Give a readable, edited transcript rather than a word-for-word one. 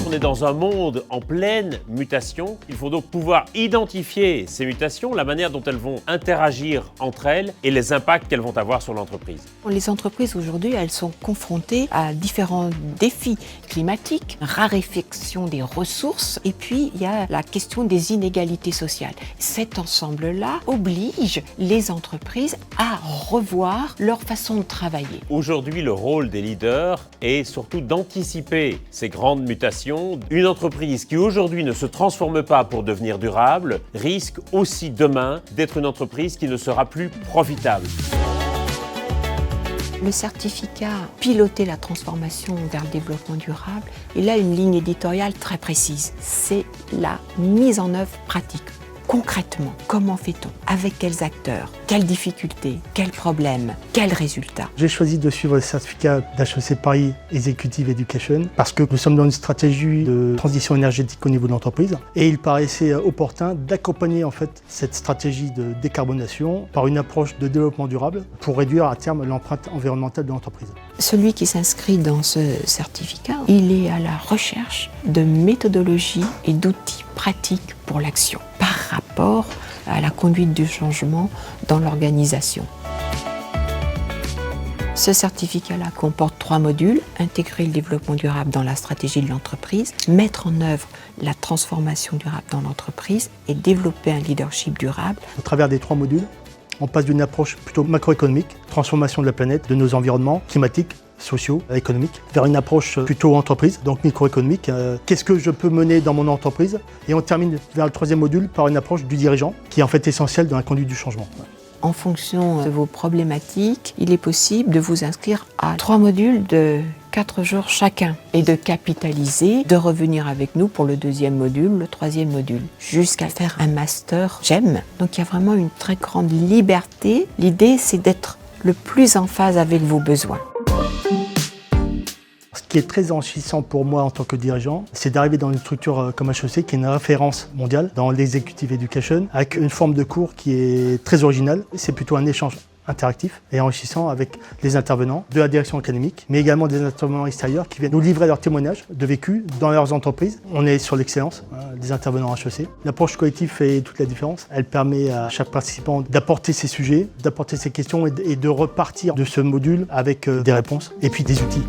on est dans un monde en pleine mutation. Il faut donc pouvoir identifier ces mutations, la manière dont elles vont interagir entre elles et les impacts qu'elles vont avoir sur l'entreprise. Les entreprises aujourd'hui, elles sont confrontées à différents défis climatiques, raréfaction des ressources et puis il y a la question des inégalités sociales. Cet ensemble-là oblige les entreprises à revoir leur façon de travailler. Aujourd'hui, le rôle des leaders est surtout d'anticiper ces grandes mutations. Une entreprise qui aujourd'hui ne se transforme pas pour devenir durable risque aussi demain d'être une entreprise qui ne sera plus profitable. Le certificat Piloter la transformation vers le développement durable, il a une ligne éditoriale très précise. C'est la mise en œuvre pratique. Concrètement, comment fait-on? Avec quels acteurs? Quelles difficultés? Quels problèmes? Quels résultats? J'ai choisi de suivre le certificat d'HEC Paris Executive Education parce que nous sommes dans une stratégie de transition énergétique au niveau de l'entreprise et il paraissait opportun d'accompagner en fait cette stratégie de décarbonation par une approche de développement durable pour réduire à terme l'empreinte environnementale de l'entreprise. Celui qui s'inscrit dans ce certificat, il est à la recherche de méthodologies et d'outils pratiques pour l'action par rapport à la conduite du changement dans l'organisation. Ce certificat-là comporte 3 modules: intégrer le développement durable dans la stratégie de l'entreprise, mettre en œuvre la transformation durable dans l'entreprise et développer un leadership durable. Au travers des 3 modules, on passe d'une approche plutôt macroéconomique, transformation de la planète, de nos environnements climatiques, sociaux, économiques, vers une approche plutôt entreprise, donc microéconomique. Qu'est-ce que je peux mener dans mon entreprise? Et on termine vers le 3e module par une approche du dirigeant, qui est en fait essentielle dans la conduite du changement. En fonction de vos problématiques, il est possible de vous inscrire à 3 modules de 4 jours chacun et de capitaliser, de revenir avec nous pour le 2e module, le 3e module, jusqu'à faire un master GEM. Donc il y a vraiment une très grande liberté. L'idée, c'est d'être le plus en phase avec vos besoins. Ce qui est très enrichissant pour moi en tant que dirigeant, c'est d'arriver dans une structure comme HEC qui est une référence mondiale dans l'executive education, avec une forme de cours qui est très originale. C'est plutôt un échange interactif et enrichissant avec les intervenants de la direction académique, mais également des intervenants extérieurs qui viennent nous livrer leurs témoignages de vécu dans leurs entreprises. On est sur l'excellence des intervenants HEC. L'approche collective fait toute la différence. Elle permet à chaque participant d'apporter ses sujets, d'apporter ses questions et de repartir de ce module avec des réponses et puis des outils.